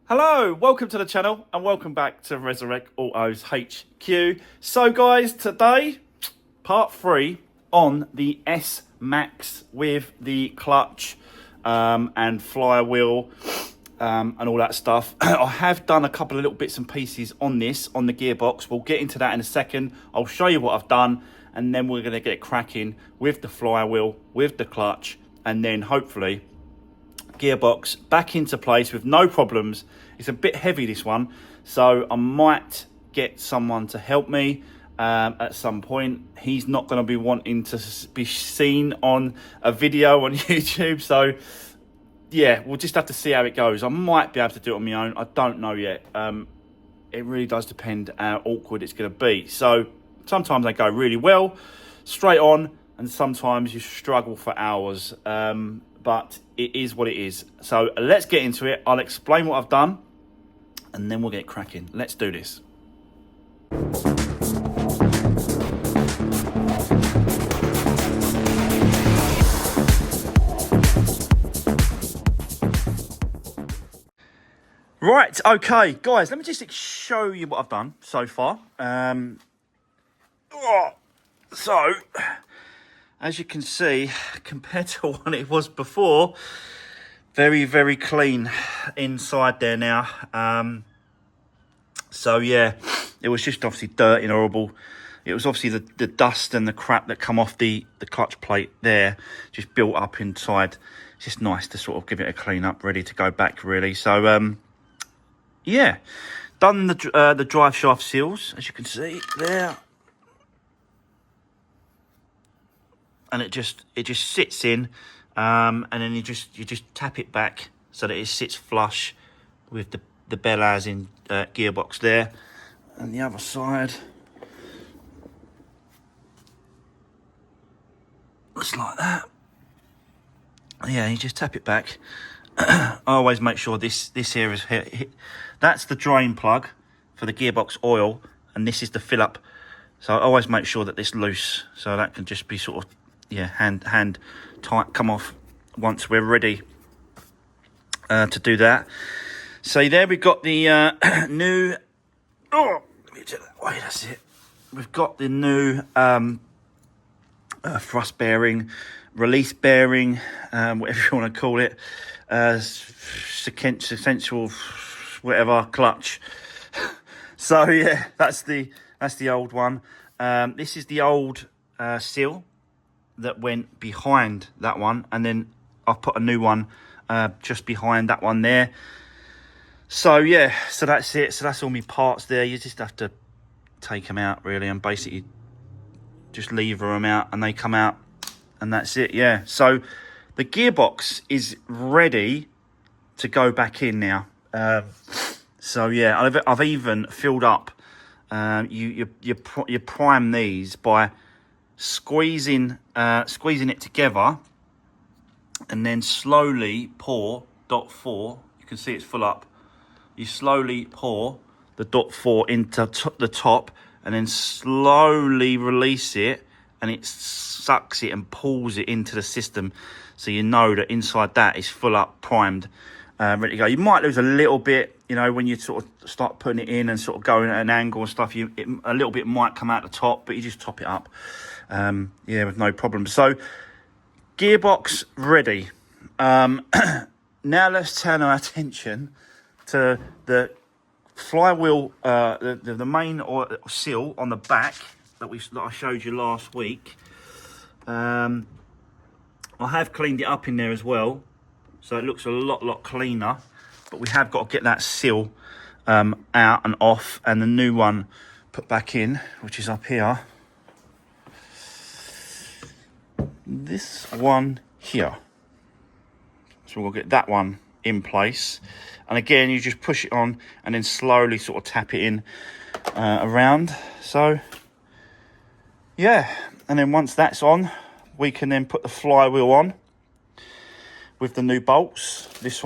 Hello, welcome to the channel and welcome back to Resurwreck Autos HQ. So guys, today, part 3 on the Smax with the clutch and flywheel and all that stuff. I have done a couple of little bits and pieces on this, on the gearbox. We'll get into that in a second. I'll show you what I've done and then we're going to get cracking with the flywheel, with the clutch, and then hopefully gearbox back into place with no problems. It's a bit heavy, this one, so I might get someone to help me at some point. He's not going to be wanting to be seen on a video on YouTube, so yeah, we'll just have to see how it goes. I might be able to do it on my own. I don't know yet. It really does depend how awkward it's going to be. So sometimes they go really well straight on, and sometimes you struggle for hours. But it is what it is. So let's get into it. I'll explain what I've done and then we'll get cracking. Let's do this. Right, okay, guys, let me just show you what I've done so far. So, as you can see, compared to what it was before, very, very clean inside there now. So yeah, it was just obviously dirty and horrible. It was obviously the dust and the crap that come off the clutch plate there, just built up inside. It's just nice to sort of give it a clean up, ready to go back really. So yeah, done the drive shaft seals, as you can see there. And it just sits in, and then you just tap it back so that it sits flush with the bellows in gearbox there. And the other side, looks like that. Yeah, you just tap it back. I always make sure this here is hit. That's the drain plug for the gearbox oil, and this is the fill up. So I always make sure that this is loose, so that can just be sort of, yeah, hand tight, come off once we're ready to do that. So there we've got the new, let me do that way, that's it. We've got the new thrust bearing, release bearing, whatever you want to call it, sequential, whatever, clutch. So yeah, that's the old one. This is the old seal that went behind that one, and then I've put a new one just behind that one there. So yeah, so that's it. So that's all my parts there. You just have to take them out really, and basically just lever them out and they come out, and that's it. Yeah, so the gearbox is ready to go back in now. So yeah, I've even filled up. You prime these by squeezing it together, and then slowly pour dot 4. You can see it's full up. You slowly pour the dot 4 into the top, and then slowly release it, and it sucks it and pulls it into the system, so you know that inside that is full up, primed, ready to go. You might lose a little bit, you know, when you sort of start putting it in and sort of going at an angle and stuff. A little bit might come out the top, but you just top it up. Yeah, with no problem. So gearbox ready. Now let's turn our attention to the flywheel, the main seal on the back that I showed you last week. I have cleaned it up in there as well, so it looks a lot cleaner, but we have got to get that seal out and off, and the new one put back in, which is up here. This one here. So we'll get that one in place, and again you just push it on and then slowly sort of tap it in around. So yeah, and then once that's on, we can then put the flywheel on with the new bolts. That's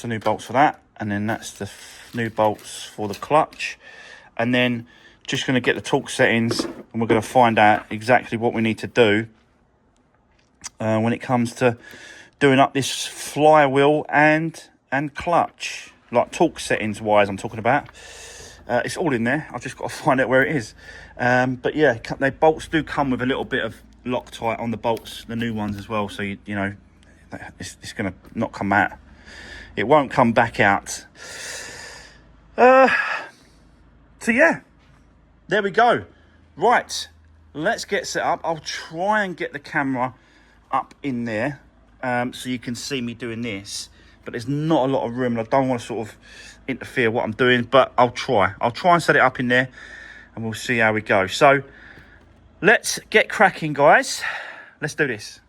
the new bolts for that, and then that's the new bolts for the clutch. And then just going to get the torque settings, and we're going to find out exactly what we need to do when it comes to doing up this flywheel and clutch. like torque settings wise I'm talking about. It's all in there. I've just got to find out where it is. But yeah, they bolts do come with a little bit of Loctite on the bolts, the new ones as well. So you know, it's going to not come out. It won't come back out. So yeah, there we go. Right, let's get set up. I'll try and get the camera up in there so you can see me doing this. But there's not a lot of room, and I don't want to sort of interfere what I'm doing, but I'll try and set it up in there, and we'll see how we go. So let's get cracking, guys. Let's do this.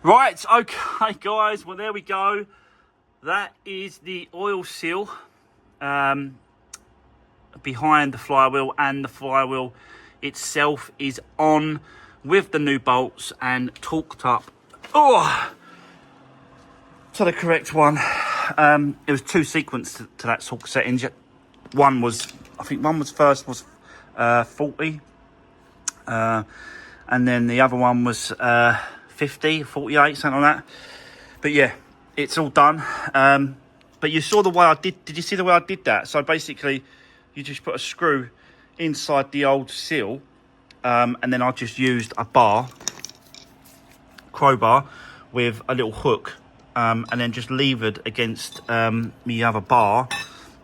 Right, okay guys, well there we go. That is the oil seal behind the flywheel, and the flywheel itself is on with the new bolts and torqued up to the correct one. It was two sequence to that torque settings. One was, I think one was first was 40 and then the other one was 50, 48, something like that. But yeah, it's all done. But you saw the way I did you see the way I did that? So basically you just put a screw inside the old seal, and then I just used a crowbar with a little hook, and then just levered against the other bar,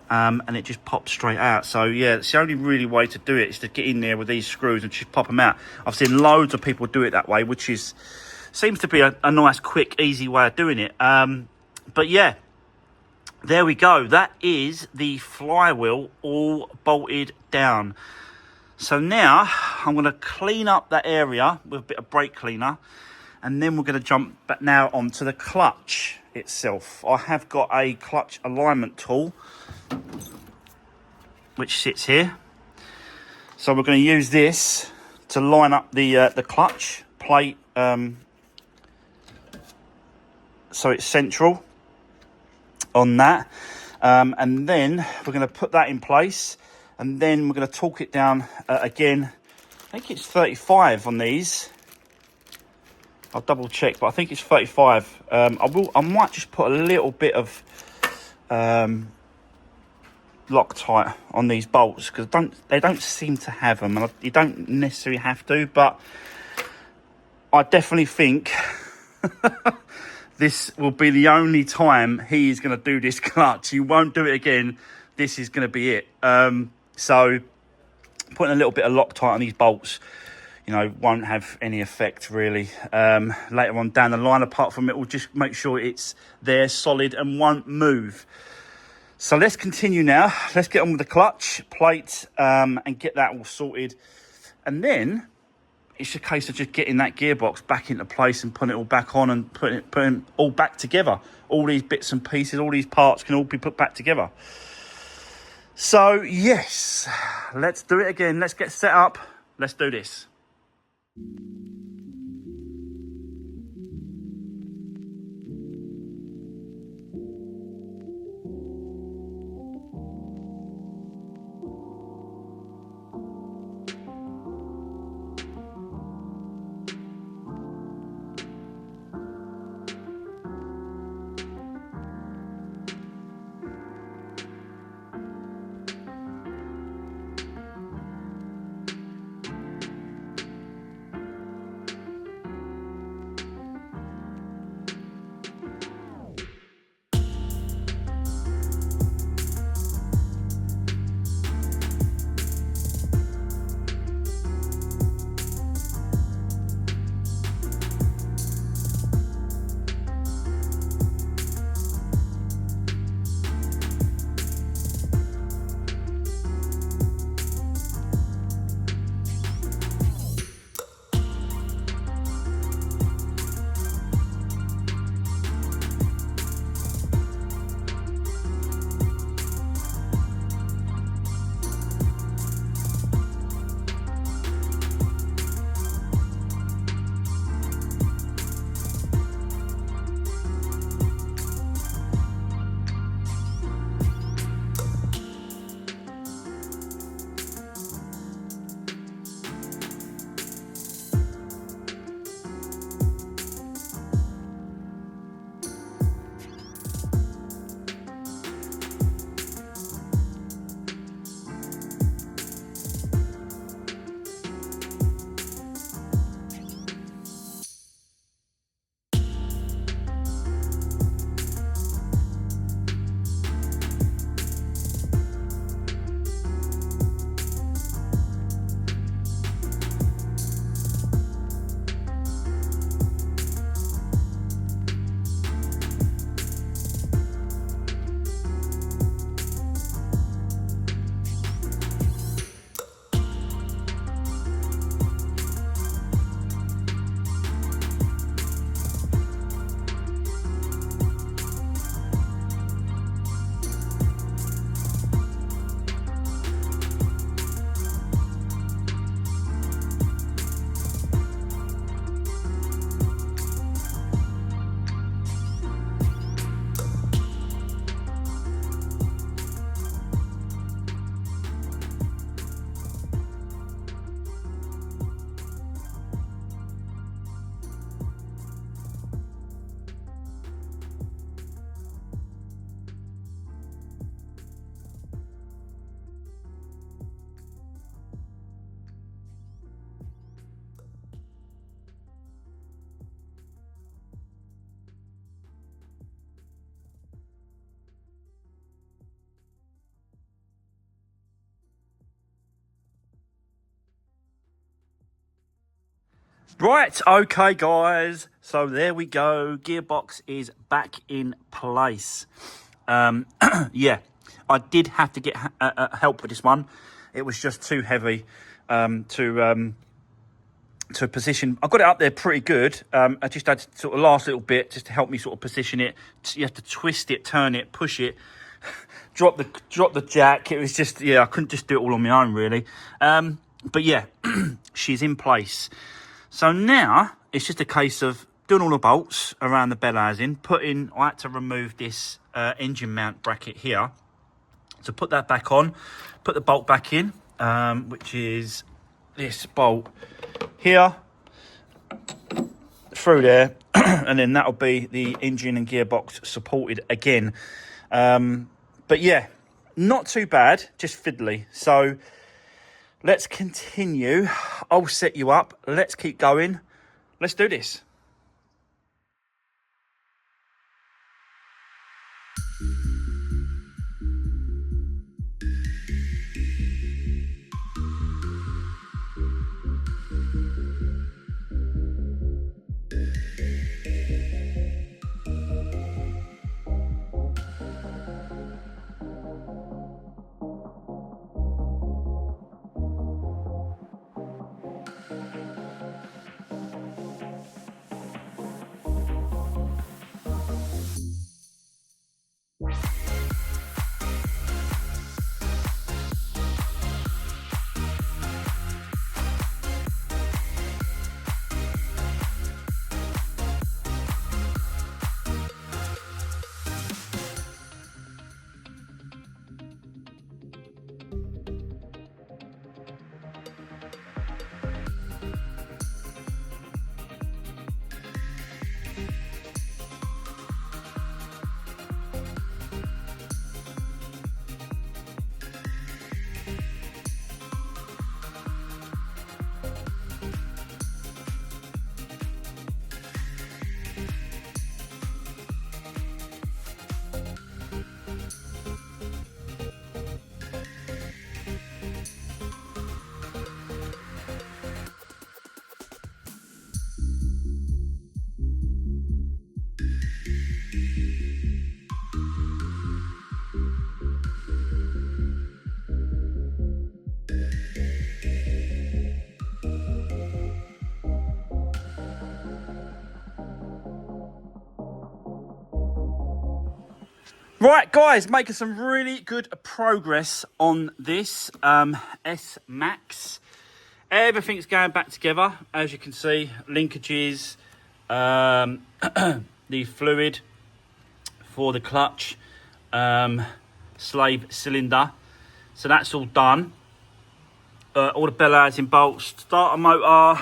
and it just popped straight out. So yeah, it's the only really way to do it, is to get in there with these screws and just pop them out. I've seen loads of people do it that way, which seems to be a nice, quick, easy way of doing it. But yeah, there we go. That is the flywheel all bolted down. So now I'm going to clean up that area with a bit of brake cleaner, and then we're going to jump back now onto the clutch itself. I have got a clutch alignment tool which sits here. So we're going to use this to line up the clutch plate, so it's central on that, and then we're going to put that in place, and then we're going to torque it down again. I think it's 35 on these. I'll double check, but I think it's 35. I might just put a little bit of Loctite on these bolts, because they don't seem to have them, and you don't necessarily have to, but I definitely think this will be the only time he is going to do this clutch. He won't do it again. This is going to be it. So putting a little bit of Loctite on these bolts, you know, won't have any effect really. Later on down the line, apart from it will just make sure it's there solid and won't move. So let's continue now. Let's get on with the clutch plate, and get that all sorted. And then it's a case of just getting that gearbox back into place and putting it all back on and putting it all back together. All these bits and pieces, all these parts can all be put back together. So yes, let's do it again. Let's get set up. Let's do this. Right, okay, guys. So there we go. Gearbox is back in place. Yeah, I did have to get help with this one. It was just too heavy to position. I got it up there pretty good. I just had to sort of last little bit just to help me sort of position it. You have to twist it, turn it, push it, drop the jack. It was just, yeah, I couldn't just do it all on my own, really. But yeah, she's in place. So now it's just a case of doing all the bolts around the bell housing, I had to remove this engine mount bracket here. So put that back on, put the bolt back in, which is this bolt here, through there, and then that'll be the engine and gearbox supported again. But yeah, not too bad, just fiddly. So let's continue. I'll set you up. Let's keep going. Let's do this. Right, guys, making some really good progress on this Smax. Everything's going back together, as you can see. Linkages, the fluid for the clutch, slave cylinder. So that's all done. All the bell housing bolts, starter motor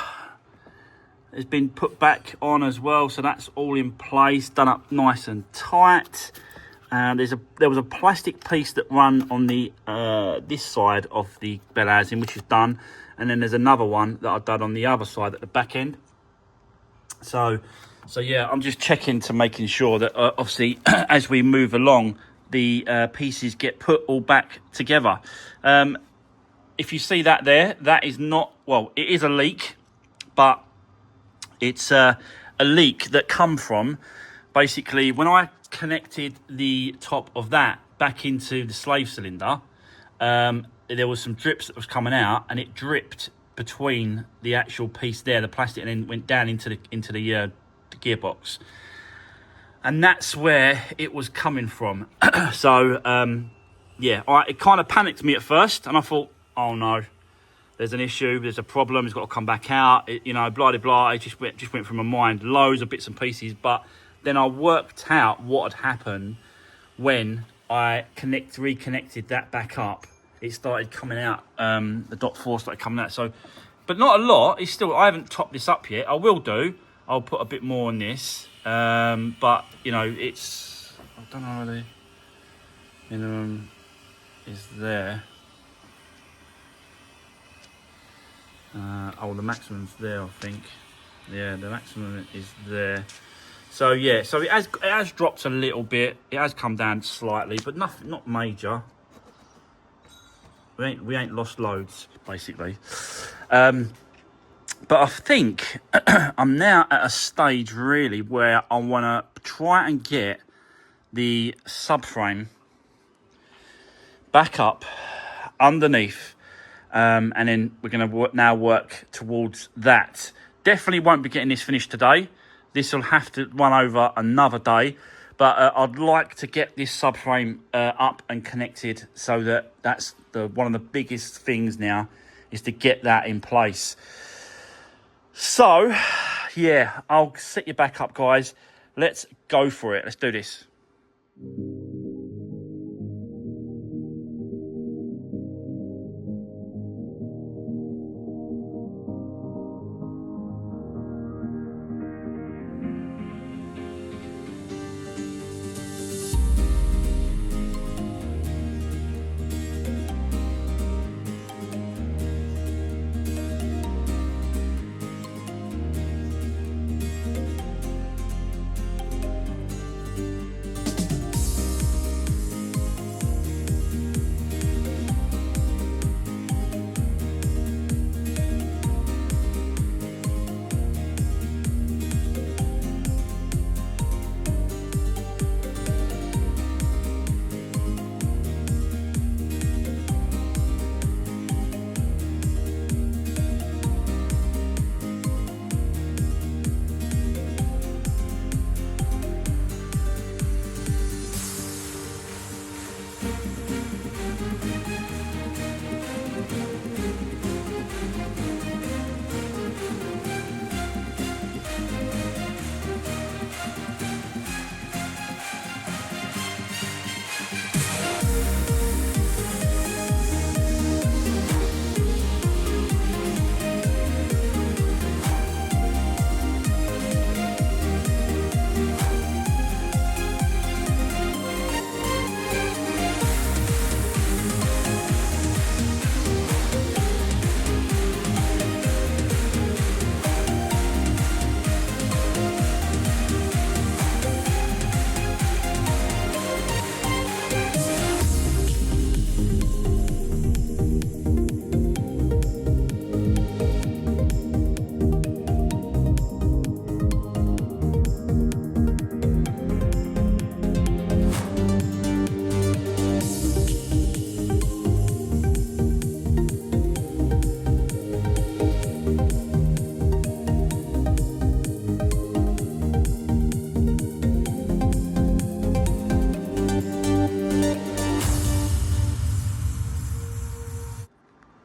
has been put back on as well. So that's all in place, done up nice and tight. There was a plastic piece that run on the this side of the bell housing, which is done, and then there's another one that I've done on the other side at the back end. So yeah, I'm just checking to making sure that obviously as we move along, the pieces get put all back together. If you see that there, that is not, well, it is a leak, but it's a leak that come from basically when I connected the top of that back into the slave cylinder. There was some drips that was coming out, and it dripped between the actual piece there, the plastic, and then went down into the gearbox, and that's where it was coming from. So yeah, it kind of panicked me at first, and I thought, oh no, there's an issue, there's a problem, it's got to come back out, you know, blah blah blah. It just went from my mind, loads of bits and pieces. But then I worked out what had happened when I reconnected that back up. It started coming out, the dot 4 started coming out. So, but not a lot. It's still, I haven't topped this up yet. I will do. I'll put a bit more on this. But you know, it's, I don't know where the minimum is there. Oh, the maximum's there, I think. Yeah, the maximum is there. So yeah, so it has dropped a little bit. It has come down slightly, but nothing, not major. We ain't lost loads, basically. But I think I'm now at a stage really where I want to try and get the subframe back up underneath, and then we're going to now work towards that. Definitely won't be getting this finished today. This will have to run over another day, but I'd like to get this subframe up and connected, so that's one of the biggest things now, is to get that in place. So, yeah, I'll set you back up, guys. Let's go for it. Let's do this.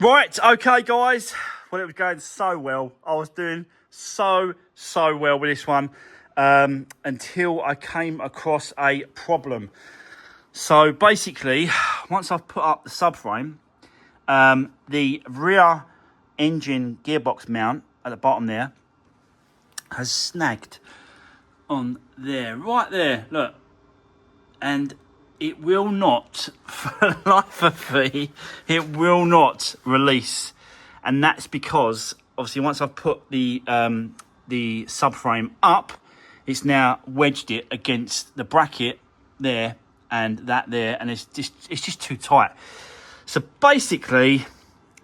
Right, okay, guys. Well, it was going so well. I was doing so well with this one, until I came across a problem. So basically, once I've put up the subframe, the rear engine gearbox mount at the bottom there has snagged on there, right there, look. And it will not, for the life of me, it will not release. And that's because, obviously, once I've put the subframe up, it's now wedged it against the bracket there and that there, and it's just too tight. So basically,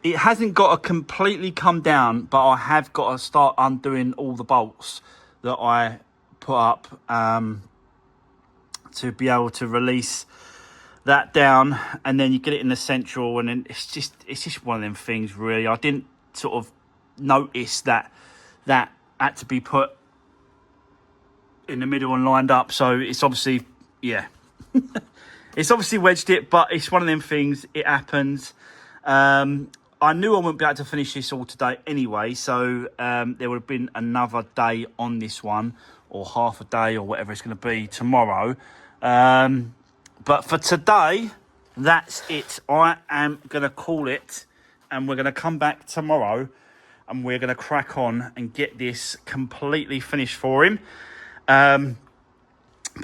it hasn't got to completely come down, but I have got to start undoing all the bolts that I put up, to be able to release that down, and then you get it in the central, and then it's just one of them things, really. I didn't sort of notice that had to be put in the middle and lined up, so it's obviously, yeah, it's obviously wedged it, but it's one of them things. It happens. I knew I wouldn't be able to finish this all today anyway, so there would have been another day on this one, or half a day, or whatever it's going to be tomorrow. But for today, that's it. I am going to call it, and we're going to come back tomorrow, and we're going to crack on and get this completely finished for him. But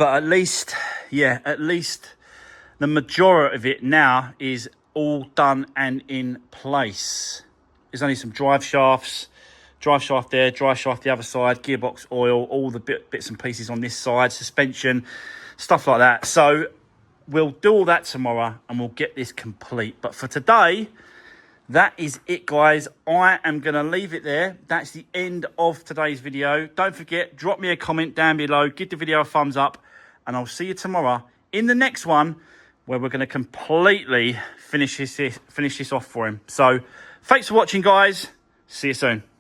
at least the majority of it now is all done and in place. There's only some drive shafts, drive shaft there, drive shaft the other side, gearbox oil, all the bits and pieces on this side, suspension, stuff like that. So we'll do all that tomorrow and we'll get this complete. But for today, that is it, guys. I am going to leave it there. That's the end of today's video. Don't forget, drop me a comment down below. Give the video a thumbs up. And I'll see you tomorrow in the next one, where we're going to completely finish this off for him. So thanks for watching, guys. See you soon.